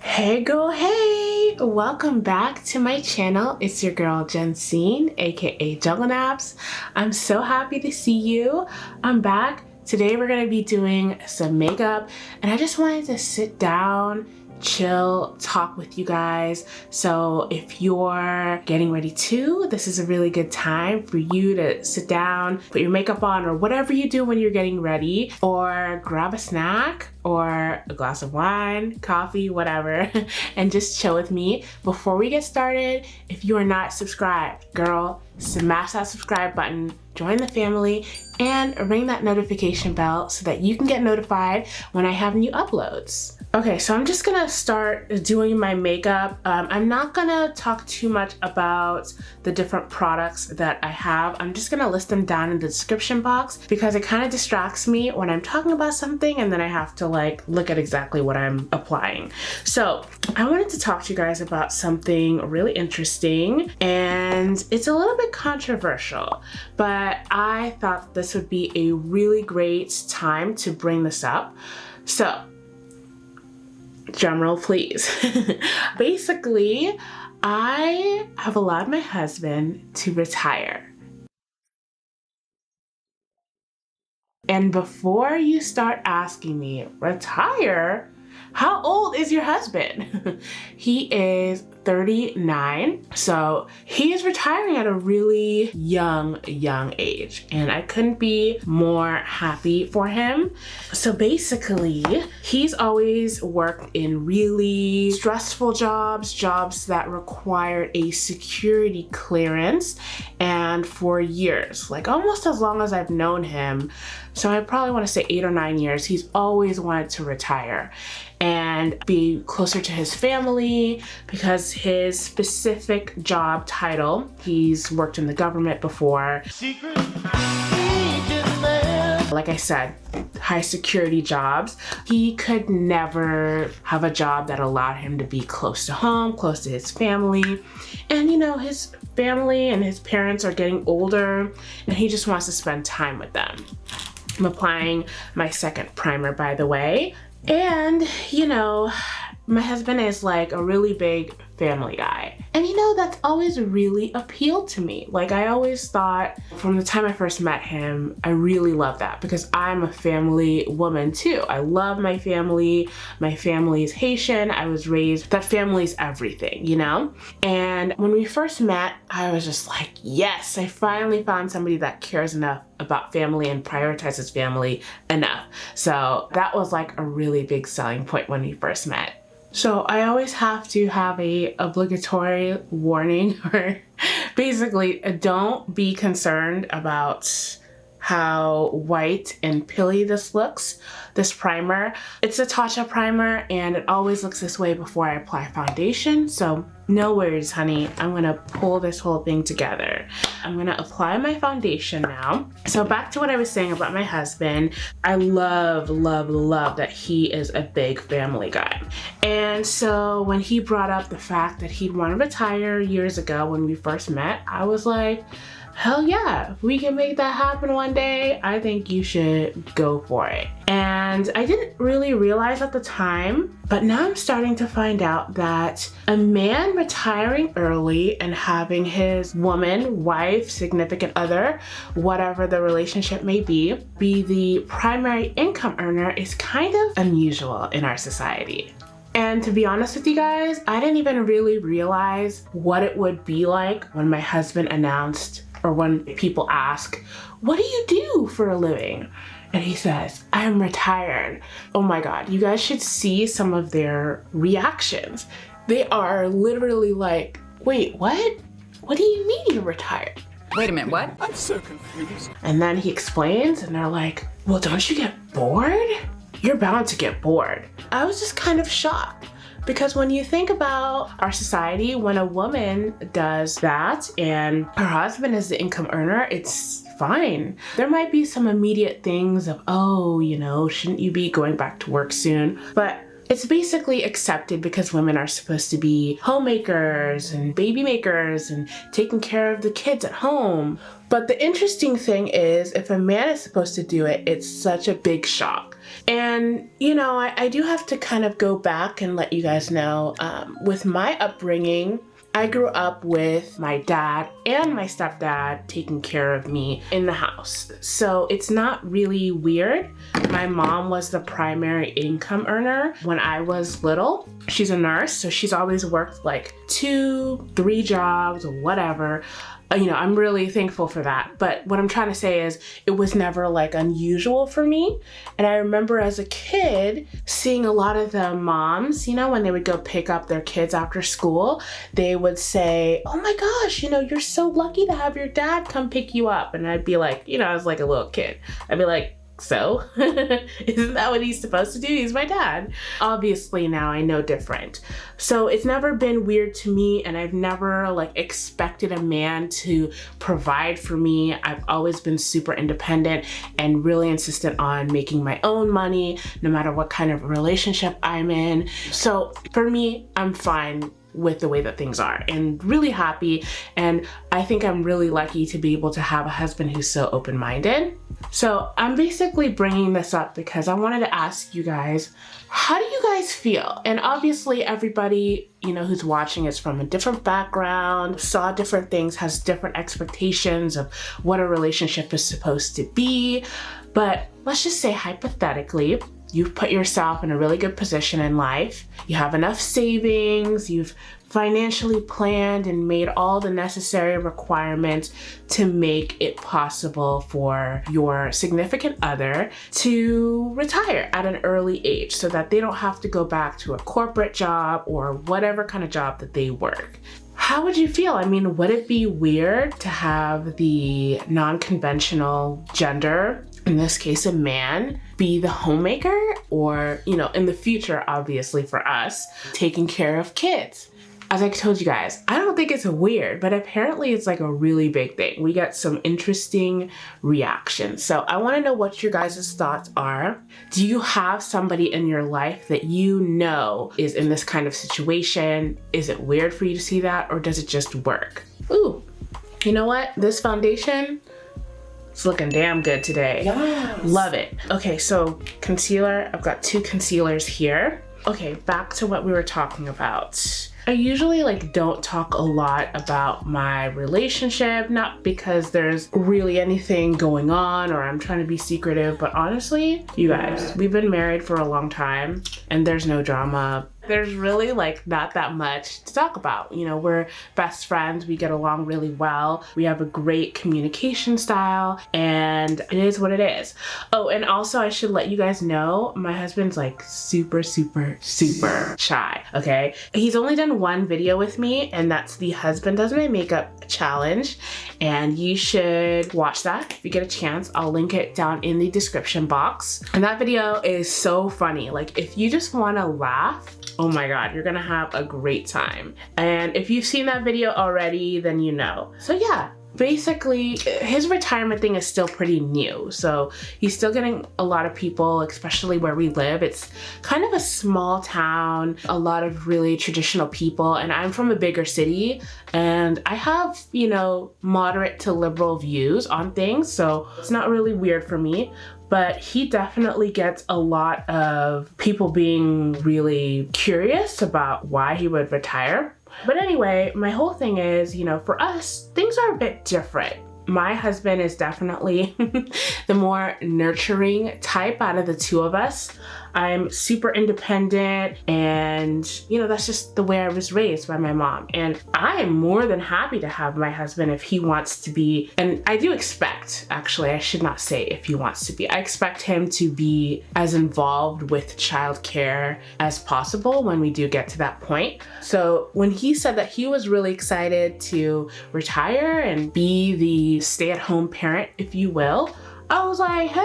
Hey girl, hey! Welcome back to my channel. It's your girl Jensine, aka Jungle Naps. I'm so happy to see you. I'm back. Today we're gonna be doing some makeup and I just wanted to sit down, chill, talk with you guys. So if you're getting ready too, this is a really good time for you to sit down, put your makeup on, or whatever you do when you're getting ready, or grab a snack or a glass of wine, coffee, whatever, and just chill with me. Before we get started, if you are not subscribed, girl, smash that subscribe button, join the family, and ring that notification bell so that you can get notified when I have new uploads. Okay, so I'm just gonna start doing my makeup. I'm not gonna talk too much about the different products that I have. I'm just gonna list them down in the description box because it kind of distracts me when I'm talking about something and then I have to like look at exactly what I'm applying. So I wanted to talk to you guys about something really interesting, and it's a little bit controversial, but I thought this would be a really great time to bring this up. So drum roll please. Basically, I have allowed my husband to retire. And before you start asking me, retire? How old is your husband? He is 39, so he is retiring at a really young age, and I couldn't be more happy for him. So basically, he's always worked in really stressful jobs that required a security clearance, and for years, like almost as long as I've known him, so I probably want to say 8 or 9 years, he's always wanted to retire and be closer to his family because his specific job title, he's worked in the government before. Secret agent man. Like I said, high security jobs. He could never have a job that allowed him to be close to home, close to his family. And you know, his family and his parents are getting older and he just wants to spend time with them. I'm applying my second primer, by the way. And, you know, my husband is like a really big family guy. And you know, that's always really appealed to me. Like I always thought from the time I first met him, I really love that because I'm a family woman too. I love my family. My family is Haitian. I was raised, that family's everything, you know? And when we first met, I was just like, yes, I finally found somebody that cares enough about family and prioritizes family enough. So that was like a really big selling point when we first met. So I always have to have a obligatory warning, or basically don't be concerned about how white and pilly this looks, this primer. It's a Tatcha primer and it always looks this way before I apply foundation. So no worries, honey. I'm gonna pull this whole thing together. I'm gonna apply my foundation now. So back to what I was saying about my husband. I love that he is a big family guy. And so when he brought up the fact that he'd want to retire years ago when we first met, I was like, hell yeah, if we can make that happen one day, I think you should go for it. And I didn't really realize at the time, but now I'm starting to find out that a man retiring early and having his woman, wife, significant other, whatever the relationship may be the primary income earner is kind of unusual in our society. And to be honest with you guys, I didn't even really realize what it would be like when my husband announced, or when people ask, what do you do for a living? And he says, I'm retired. Oh my God, you guys should see some of their reactions. They are literally like, wait, what? What do you mean you're retired? Wait a minute, what? I'm so confused. And then he explains and they're like, well, don't you get bored? You're bound to get bored. I was just kind of shocked. Because when you think about our society, when a woman does that and her husband is the income earner, it's fine. There might be some immediate things of, oh, you know, shouldn't you be going back to work soon? But it's basically accepted because women are supposed to be homemakers and baby makers and taking care of the kids at home. But the interesting thing is, if a man is supposed to do it, it's such a big shock. And, you know, I do have to kind of go back and let you guys know, with my upbringing, I grew up with my dad and my stepdad taking care of me in the house. So it's not really weird. My mom was the primary income earner when I was little. She's a nurse, so she's always worked like 2, 3 jobs or whatever. You know, I'm really thankful for that. But what I'm trying to say is it was never like unusual for me. And I remember as a kid seeing a lot of the moms, you know, when they would go pick up their kids after school, they would say, oh my gosh, you know, you're so lucky to have your dad come pick you up. And I'd be like, you know, I was like a little kid. I'd be like, so isn't that what he's supposed to do? He's my dad. Obviously now I know different. So it's never been weird to me, and I've never like expected a man to provide for me. I've always been super independent and really insistent on making my own money, no matter what kind of relationship I'm in. So for me, I'm fine with the way that things are and really happy. And I think I'm really lucky to be able to have a husband who's so open-minded. So I'm basically bringing this up because I wanted to ask you guys, how do you guys feel? And obviously everybody, you know, who's watching is from a different background, saw different things, has different expectations of what a relationship is supposed to be. But let's just say hypothetically, you've put yourself in a really good position in life. You have enough savings, you've financially planned and made all the necessary requirements to make it possible for your significant other to retire at an early age so that they don't have to go back to a corporate job or whatever kind of job that they work. How would you feel? I mean, would it be weird to have the non-conventional gender, in this case a man, be the homemaker, or, you know, in the future, obviously for us, taking care of kids? As I told you guys, I don't think it's weird, but apparently it's like a really big thing. We got some interesting reactions. So I want to know what your guys' thoughts are. Do you have somebody in your life that you know is in this kind of situation? Is it weird for you to see that, or does it just work? Ooh, you know what? This foundation, it's looking damn good today. Yes. Love it. Okay, so concealer, I've got 2 concealers here. Okay, back to what we were talking about. I usually don't talk a lot about my relationship, not because there's really anything going on or I'm trying to be secretive, but honestly, you guys, we've been married for a long time and there's no drama. There's really not that much to talk about. You know, we're best friends. We get along really well. We have a great communication style and it is what it is. Oh, and also I should let you guys know, my husband's super, super, super shy, okay? He's only done 1 video with me, and that's the Husband Does My Makeup challenge. And you should watch that if you get a chance. I'll link it down in the description box. And that video is so funny. If you just wanna laugh, oh my God, you're gonna have a great time. And if you've seen that video already, then you know. So yeah, basically his retirement thing is still pretty new. So he's still getting a lot of people, especially where we live. It's kind of a small town, a lot of really traditional people. And I'm from a bigger city and I have, you know, moderate to liberal views on things. So it's not really weird for me. But he definitely gets a lot of people being really curious about why he would retire. But anyway, my whole thing is, you know, for us, things are a bit different. My husband is definitely the more nurturing type out of the 2 of us. I'm super independent and, you know, that's just the way I was raised by my mom. And I am more than happy to have my husband if he wants to be, and I do expect, actually, I should not say if he wants to be, I expect him to be as involved with childcare as possible when we do get to that point. So when he said that he was really excited to retire and be the stay-at-home parent, if you will, I was like, hell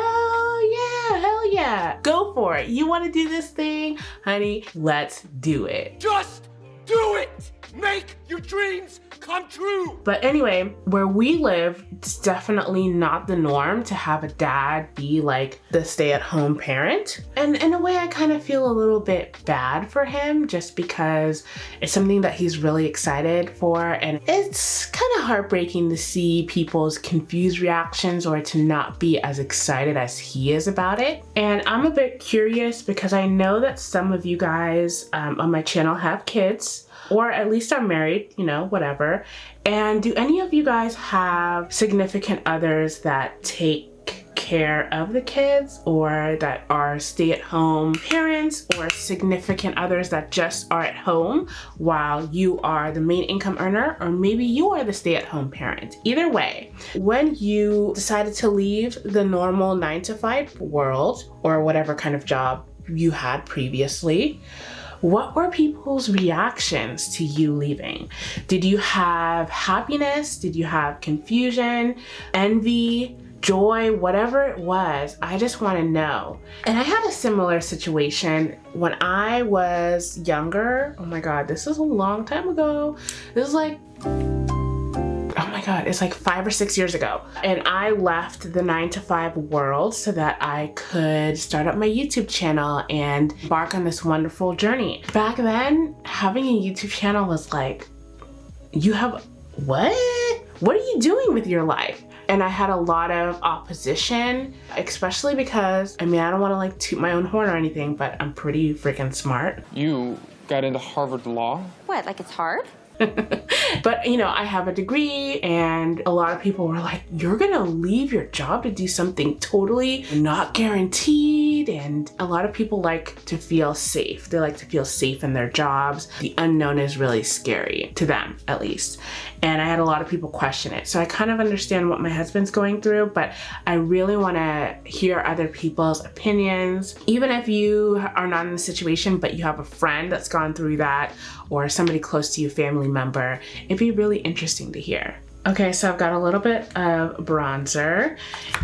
yeah, go for it. You want to do this thing, honey? Let's do it. Just do it! Make your dreams come true. But anyway, where we live, it's definitely not the norm to have a dad be like the stay-at-home parent. And in a way, I kind of feel a little bit bad for him just because it's something that he's really excited for. And it's kind of heartbreaking to see people's confused reactions or to not be as excited as he is about it. And I'm a bit curious because I know that some of you guys on my channel have kids, or at least are married, you know, whatever. And do any of you guys have significant others that take care of the kids, or that are stay-at-home parents, or significant others that just are at home while you are the main income earner, or maybe you are the stay-at-home parent? Either way, when you decided to leave the normal 9-to-5 world, or whatever kind of job you had previously, what were people's reactions to you leaving? Did you have happiness? Did you have confusion, envy, joy, whatever it was? I just want to know. And I had a similar situation when I was younger. Oh my God, this is a long time ago. This is like, oh my God, it's like 5 or 6 years ago. And I left the 9-to-5 world so that I could start up my YouTube channel and embark on this wonderful journey. Back then, having a YouTube channel was like, you have, what? What are you doing with your life? And I had a lot of opposition, especially because, I mean, I don't want to like toot my own horn or anything, but I'm pretty freaking smart. You got into Harvard Law? What, like it's hard? But you know, I have a degree, and a lot of people were like, you're gonna leave your job to do something totally not guaranteed. And a lot of people like to feel safe. They like to feel safe in their jobs. The unknown is really scary, to them at least. And I had a lot of people question it. So I kind of understand what my husband's going through, but I really wanna hear other people's opinions. Even if you are not in the situation, but you have a friend that's gone through that, or somebody close to you, family member, it'd be really interesting to hear. Okay, so I've got a little bit of bronzer,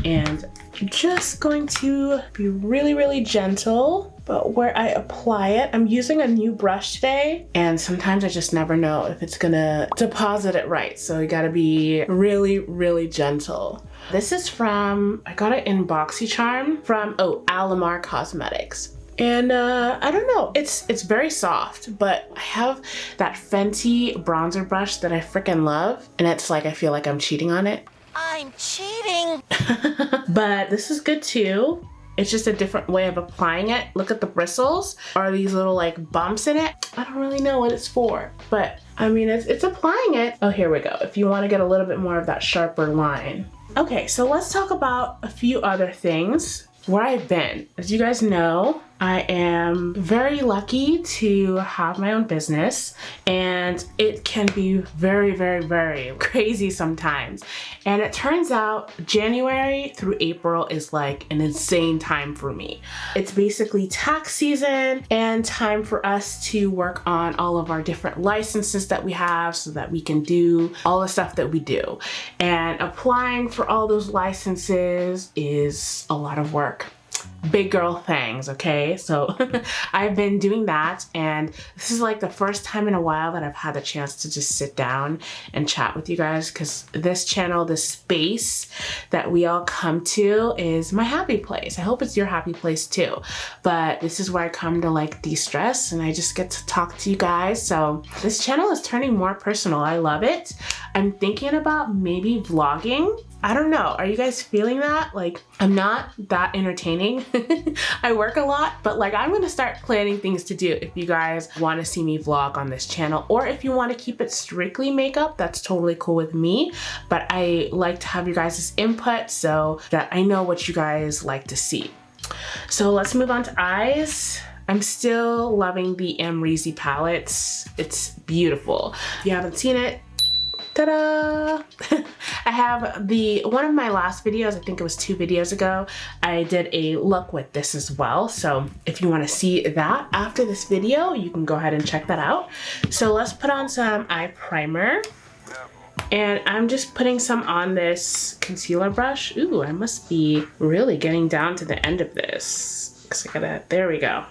and I'm just going to be really, really gentle. But where I apply it, I'm using a new brush today, and sometimes I just never know if it's gonna deposit it right. So you gotta be really, really gentle. This is from, I got it in BoxyCharm from, Alamar Cosmetics. And I don't know, it's very soft, but I have that Fenty bronzer brush that I freaking love, and it's like I feel like I'm cheating on it. I'm cheating! But this is good too. It's just a different way of applying it. Look at the bristles. Are these little like bumps in it? I don't really know what it's for, but I mean, it's applying it. Oh, here we go. If you want to get a little bit more of that sharper line. Okay, so let's talk about a few other things. Where I've been. As you guys know, I am very lucky to have my own business, and it can be very, very, very crazy sometimes. And it turns out January through April is like an insane time for me. It's basically tax season and time for us to work on all of our different licenses that we have so that we can do all the stuff that we do. And applying for all those licenses is a lot of work. Big girl things, okay? So I've been doing that, and this is like the first time in a while that I've had the chance to just sit down and chat with you guys, because this channel, this space that we all come to is my happy place. I hope it's your happy place too. But this is where I come to like de-stress, and I just get to talk to you guys. So this channel is turning more personal. I love it. I'm thinking about maybe vlogging. I don't know. Are you guys feeling that? Like, I'm not that entertaining. I work a lot, but like, I'm gonna start planning things to do if you guys want to see me vlog on this channel, or if you want to keep it strictly makeup, that's totally cool with me. But I like to have you guys' input so that I know what you guys like to see. So let's move on to eyes. I'm still loving the Amrezy palettes. It's beautiful. If you haven't seen it, ta-da! I have one of my last videos, I think it was 2 videos ago, I did a look with this as well. So if you want to see that after this video, you can go ahead and check that out. So let's put on some eye primer. And I'm just putting some on this concealer brush. Ooh, I must be really getting down to the end of this. 'Cause I gotta, there we go.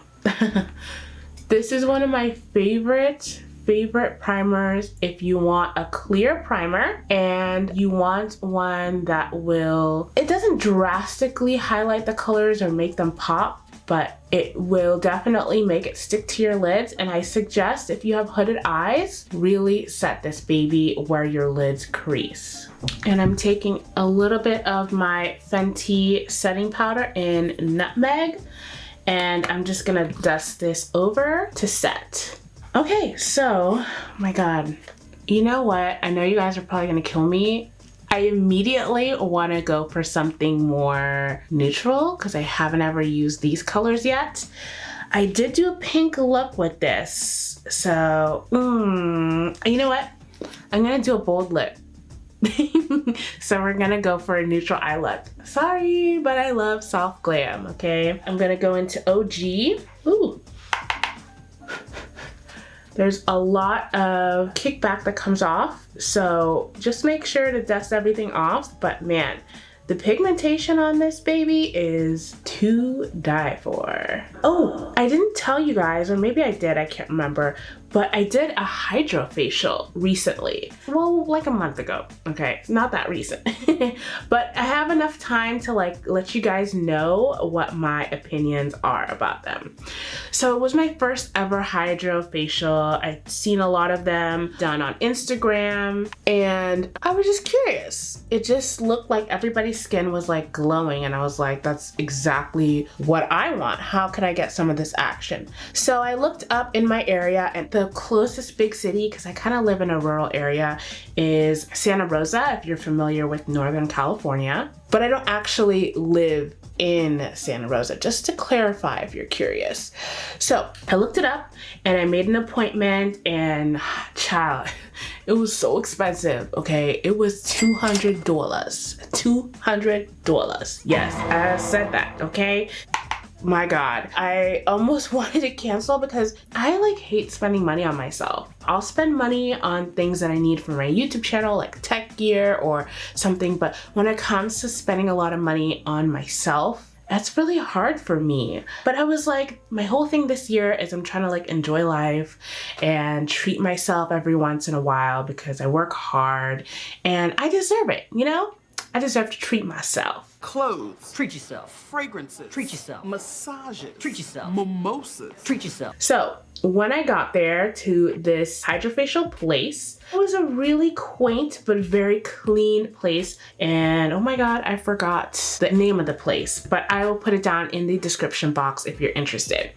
This is one of my favorite favorite primers if you want a clear primer and you want one that it doesn't drastically highlight the colors or make them pop, but it will definitely make it stick to your lids. And I suggest if you have hooded eyes, really set this baby where your lids crease. And I'm taking a little bit of my Fenty setting powder in Nutmeg, and I'm just gonna dust this over to set. Okay, so, oh my God, you know what? I know you guys are probably gonna kill me. I immediately want to go for something more neutral because I haven't ever used these colors yet. I did do a pink look with this. So, you know what? I'm going to do a bold lip. So we're going to go for a neutral eye look. Sorry, but I love soft glam, okay? I'm going to go into OG. Ooh. There's a lot of kickback that comes off, so just make sure to dust everything off. But man, the pigmentation on this baby is to die for. Oh, I didn't tell you guys, or maybe I did, I can't remember, but I did a hydrofacial recently. Well, like a month ago, okay? Not that recent. But I have enough time to let you guys know what my opinions are about them. So it was my first ever hydrofacial. I'd seen a lot of them done on Instagram, and I was just curious. It just looked like everybody's skin was like glowing, and I was like, that's exactly what I want. How can I get some of this action? So I looked up in my area, and the closest big city, because I kind of live in a rural area, is Santa Rosa, if you're familiar with Northern California. But I don't actually live in Santa Rosa, just to clarify if you're curious. So I looked it up and I made an appointment, and child, it was so expensive, okay? It was $200. $200. Yes, I said that, okay? My God, I almost wanted to cancel because I hate spending money on myself. I'll spend money on things that I need for my YouTube channel, like tech gear or something, but when it comes to spending a lot of money on myself, that's really hard for me. But I was like, my whole thing this year is I'm trying to enjoy life and treat myself every once in a while because I work hard and I deserve it, you know? I deserve to treat myself. Clothes. Treat yourself. Fragrances. Treat yourself. Massages. Treat yourself. Mimosas. Treat yourself. So when I got there to this hydrofacial place, it was a really quaint but very clean place. And oh my God, I forgot the name of the place, but I will put it down in the description box if you're interested.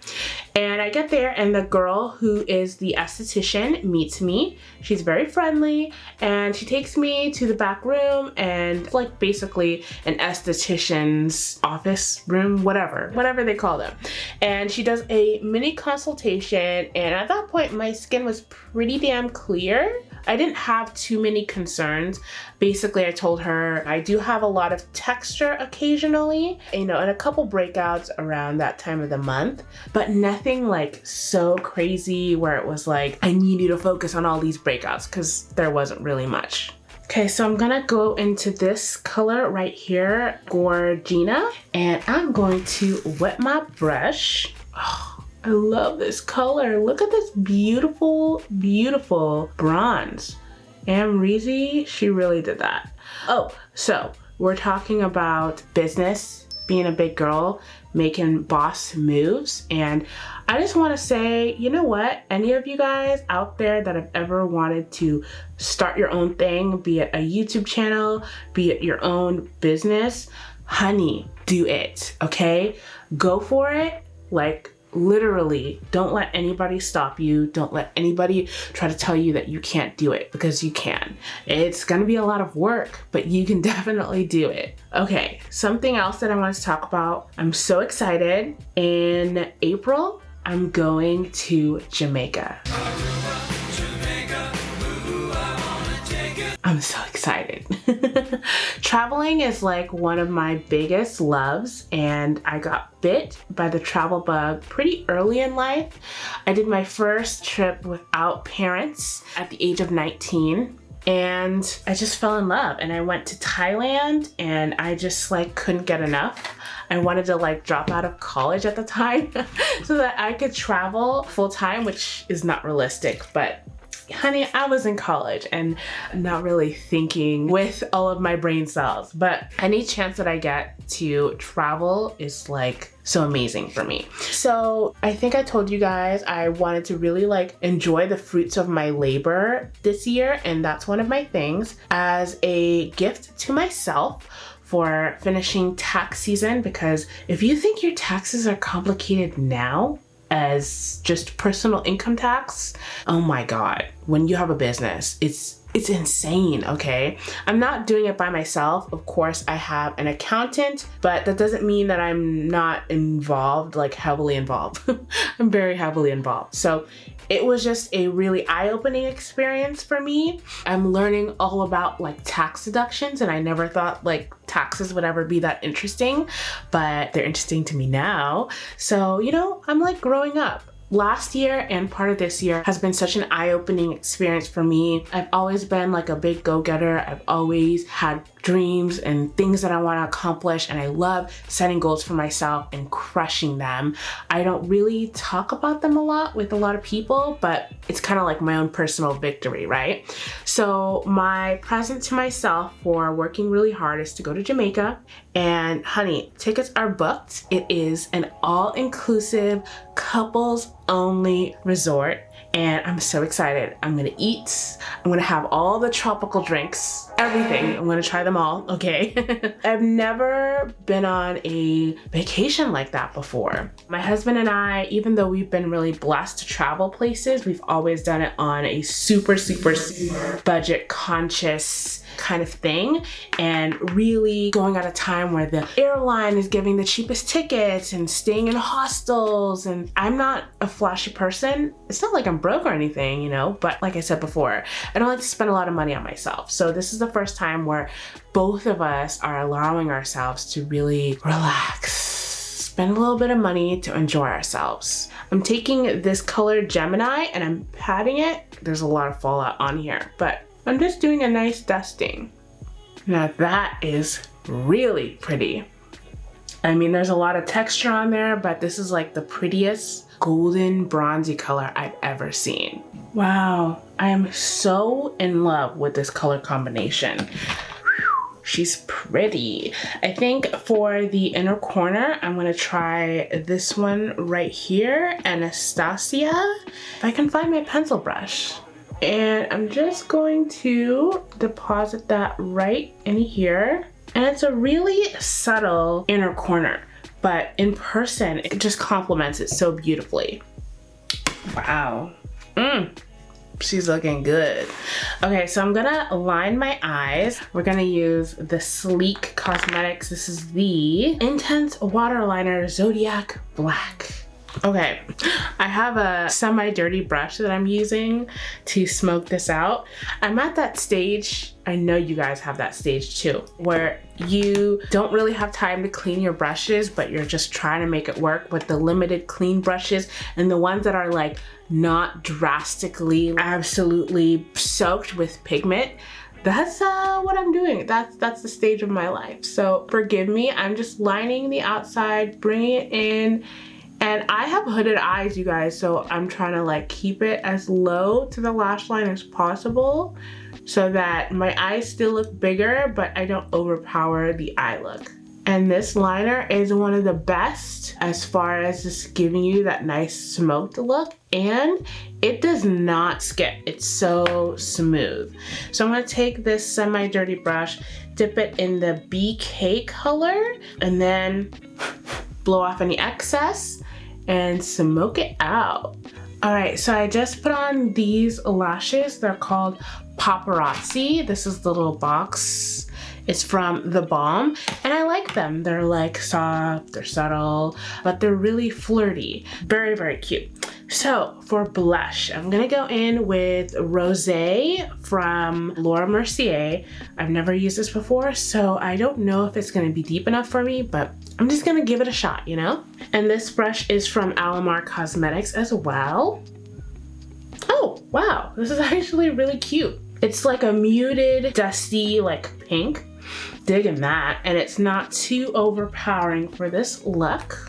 And I get there and the girl who is the esthetician meets me. She's very friendly and she takes me to the back room, and basically an esthetician's office room, whatever they call them. And she does a mini consultation, and at that point my skin was pretty damn clear. I didn't have too many concerns. Basically, I told her I do have a lot of texture occasionally, and a couple breakouts around that time of the month, but nothing so crazy where it was I need you to focus on all these breakouts, because there wasn't really much. Okay, so I'm gonna go into this color right here, Gorgina, and I'm going to wet my brush. Oh, I love this color. Look at this beautiful, beautiful bronze. Amrezy, she really did that. Oh, so we're talking about business, being a big girl, making boss moves. And I just want to say, you know what? Any of you guys out there that have ever wanted to start your own thing, be it a YouTube channel, be it your own business, honey, do it, okay? Go for it. Literally, don't let anybody stop you. Don't let anybody try to tell you that you can't do it, because you can. It's gonna be a lot of work, but you can definitely do it. Okay, something else that I want to talk about. I'm so excited. In April, I'm going to Jamaica. I'm so excited. Traveling is one of my biggest loves, and I got bit by the travel bug pretty early in life. I did my first trip without parents at the age of 19, and I just fell in love, and I went to Thailand, and I just couldn't get enough. I wanted to drop out of college at the time so that I could travel full time, which is not realistic, but honey, I was in college and not really thinking with all of my brain cells, but any chance that I get to travel is like so amazing for me. So I think I told you guys I wanted to really like enjoy the fruits of my labor this year, and that's one of my things as a gift to myself for finishing tax season, because if you think your taxes are complicated now as just personal income tax, oh my God, when you have a business, it's insane, okay? I'm not doing it by myself. Of course, I have an accountant, but that doesn't mean that I'm not involved, like heavily involved. I'm very heavily involved. So it was just a really eye-opening experience for me. I'm learning all about like tax deductions, and I never thought like taxes would ever be that interesting, but they're interesting to me now. So, you know, I'm like growing up. Last year and part of this year has been such an eye-opening experience for me. I've always been like a big go-getter. I've always had dreams and things that I want to accomplish, and I love setting goals for myself and crushing them. I don't really talk about them a lot with a lot of people, but it's kind of like my own personal victory, right? So my present to myself for working really hard is to go to Jamaica, and honey, tickets are booked. It is an all-inclusive couples only resort, and I'm so excited. I'm gonna eat, I'm gonna have all the tropical drinks, everything. I'm gonna try them all, okay? I've never been on a vacation like that before. My husband and I, even though we've been really blessed to travel places, we've always done it on a super budget conscious kind of thing, and really going at a time where the airline is giving the cheapest tickets and staying in hostels. And I'm not a flashy person. It's not like I'm broke or anything, you know, but like I said before, I don't like to spend a lot of money on myself. So this is the first time where both of us are allowing ourselves to really relax, spend a little bit of money to enjoy ourselves. I'm taking this color Gemini and I'm patting it. There's a lot of fallout on here, but I'm just doing a nice dusting. Now that is really pretty. I mean, there's a lot of texture on there, but this is like the prettiest golden bronzy color I've ever seen. Wow, I am so in love with this color combination. She's pretty. I think for the inner corner, I'm gonna try this one right here, Anastasia. If I can find my pencil brush. And I'm just going to deposit that right in here. And it's a really subtle inner corner, but in person, it just complements it so beautifully. Wow. She's looking good. Okay, so I'm gonna line my eyes. We're gonna use the Sleek Cosmetics. This is the Intense Waterliner Zodiac Black. Okay, I have a semi-dirty brush that I'm using to smoke this out. I'm at that stage, I know you guys have that stage too, where you don't really have time to clean your brushes, but you're just trying to make it work with the limited clean brushes and the ones that are like not drastically, absolutely soaked with pigment. That's what I'm doing. That's the stage of my life. So forgive me, I'm just lining the outside, bringing it in. And I have hooded eyes, you guys, so I'm trying to like keep it as low to the lash line as possible so that my eyes still look bigger, but I don't overpower the eye look. And this liner is one of the best as far as just giving you that nice smoked look, and it does not skip. It's so smooth. So I'm gonna take this semi-dirty brush, dip it in the BK color, and then blow off any excess and smoke it out. All right, so I just put on these lashes. They're called Paparazzi. This is the little box. It's from The Balm, and I like them. They're like soft, they're subtle, but they're really flirty. Very, very cute. So for blush, I'm gonna go in with Rosa from Laura Mercier. I've never used this before, so I don't know if it's gonna be deep enough for me, but I'm just gonna give it a shot, you know? And this brush is from Alamar Cosmetics as well. Oh, wow, this is actually really cute. It's like a muted, dusty, like pink. Digging that, and it's not too overpowering for this look.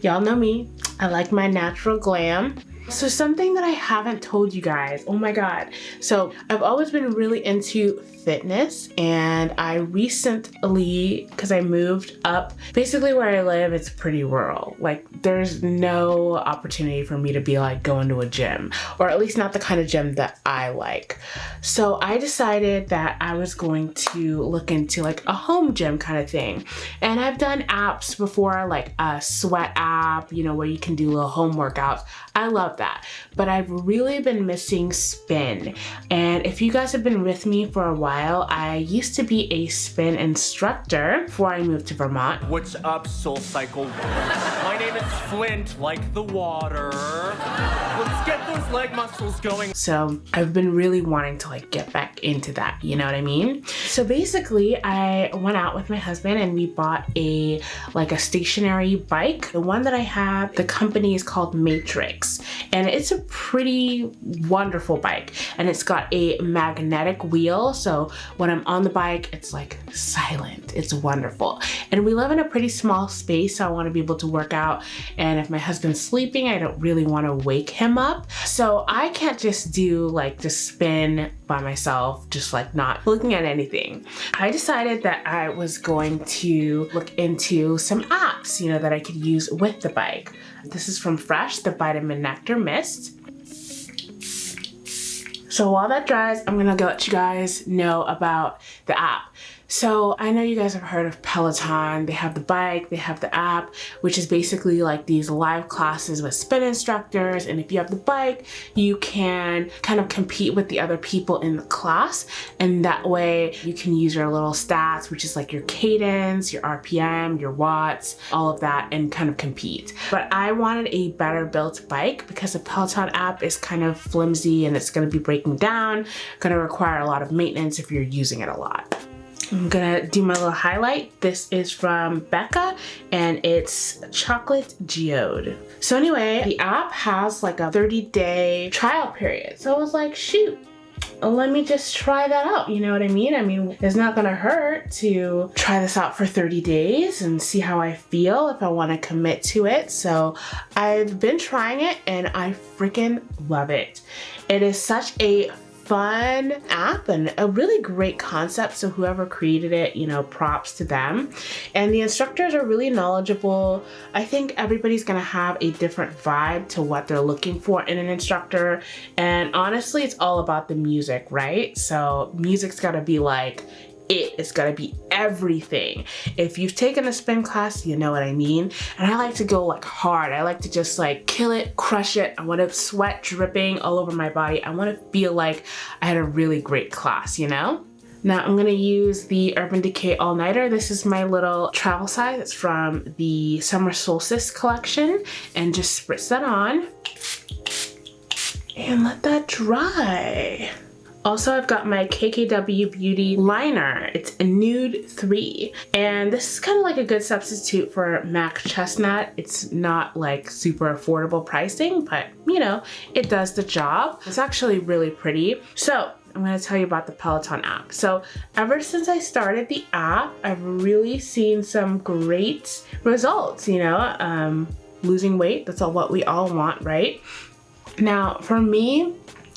Y'all know me, I like my natural glam. So something that I haven't told you guys, oh my god. So I've always been really into fitness, and I recently, because I moved up, basically where I live, it's pretty rural. Like there's no opportunity for me to be like going to a gym, or at least not the kind of gym that I like. So I decided that I was going to look into like a home gym kind of thing. And I've done apps before, like a sweat app, you know, where you can do little home workouts. I love that. But I've really been missing spin. And if you guys have been with me for a while, I used to be a spin instructor before I moved to Vermont. What's up, Soul Cycle? My name is Flint, like the water. Let's get those leg muscles going. So I've been really wanting to like get back into that, you know what I mean? So basically I went out with my husband and we bought a stationary bike. The one that I have, the company is called Matrix, and it's a pretty wonderful bike, and it's got a magnetic wheel. So when I'm on the bike, it's like silent. It's wonderful. And we live in a pretty small space, so I want to be able to work out. And if my husband's sleeping, I don't really want to wake him up. So I can't just do like just spin by myself, just like not looking at anything. I decided that I was going to look into some apps, you know, that I could use with the bike. This is from Fresh, the Vitamin Nectar Mist. So while that dries, I'm gonna go let you guys know about the app. So I know you guys have heard of Peloton. They have the bike, they have the app, which is basically like these live classes with spin instructors. And if you have the bike, you can kind of compete with the other people in the class. And that way you can use your little stats, which is like your cadence, your RPM, your watts, all of that, and kind of compete. But I wanted a better built bike because the Peloton app is kind of flimsy and it's gonna be breaking down, gonna require a lot of maintenance if you're using it a lot. I'm gonna do my little highlight. This is from Becca and it's chocolate geode. So anyway, the app has like a 30-day trial period. So I was like, shoot, let me just try that out. You know what I mean? I mean, it's not gonna hurt to try this out for 30 days and see how I feel if I wanna commit to it. So I've been trying it and I freaking love it. It is such a fun app and a really great concept. So whoever created it, you know, props to them. And the instructors are really knowledgeable. I think everybody's gonna have a different vibe to what they're looking for in an instructor. And honestly, it's all about the music, right? So music's gotta be like, it's gotta be everything. If you've taken a spin class, you know what I mean. And I like to go like hard. I like to just like kill it, crush it. I want to sweat dripping all over my body. I want to feel like I had a really great class, you know? Now I'm gonna use the Urban Decay All Nighter. This is my little travel size. It's from the Summer Solstice collection, and just spritz that on and let that dry. Also, I've got my KKW Beauty liner. It's a nude 3. And this is kind of like a good substitute for MAC Chestnut. It's not like super affordable pricing, but you know, it does the job. It's actually really pretty. So I'm gonna tell you about the Peloton app. So ever since I started the app, I've really seen some great results, you know, losing weight, that's all what we all want, right? Now, for me,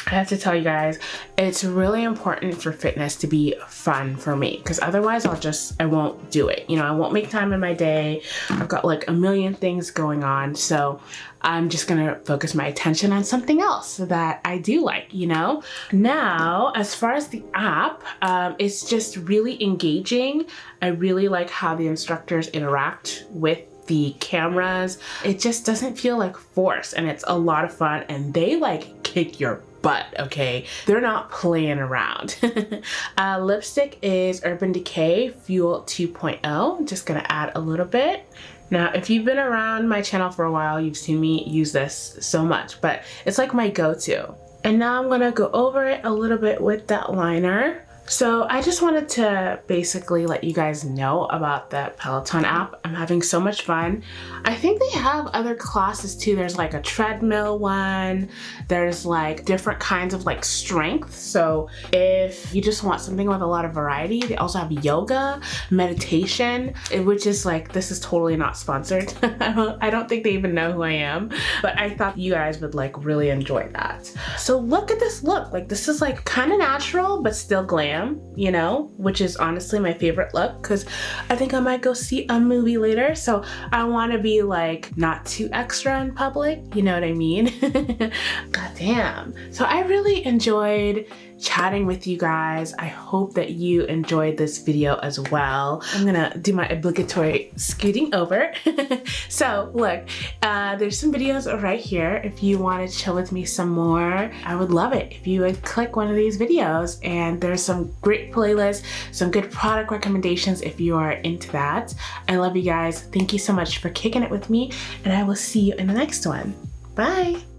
I have to tell you guys, it's really important for fitness to be fun for me, because otherwise I won't do it. You know, I won't make time in my day. I've got like a million things going on. So I'm just gonna focus my attention on something else that I do like, you know? Now, as far as the app, it's just really engaging. I really like how the instructors interact with the cameras. It just doesn't feel like force, and it's a lot of fun, and they like kick your butt, okay? They're not playing around. Lipstick is Urban Decay Fuel 2.0. Just gonna add a little bit. Now, if you've been around my channel for a while, you've seen me use this so much, but it's like my go-to. And now I'm gonna go over it a little bit with that liner. So I just wanted to basically let you guys know about the Peloton app. I'm having so much fun. I think they have other classes too. There's like a treadmill one. There's like different kinds of like strength. So if you just want something with a lot of variety, they also have yoga, meditation, which is like, this is totally not sponsored. I don't think they even know who I am, but I thought you guys would like really enjoy that. So look at this look. Like this is like kind of natural, but still glam. You know, which is honestly my favorite look because I think I might go see a movie later. So I want to be like not too extra in public. You know what I mean? God damn. So I really enjoyed chatting with you guys. I hope that you enjoyed this video as well. I'm gonna do my obligatory scooting over. So look, there's some videos right here. If you want to chill with me some more, I would love it if you would click one of these videos, and there's some great playlists, some good product recommendations if you are into that. I love you guys. Thank you so much for kicking it with me, and I will see you in the next one. Bye.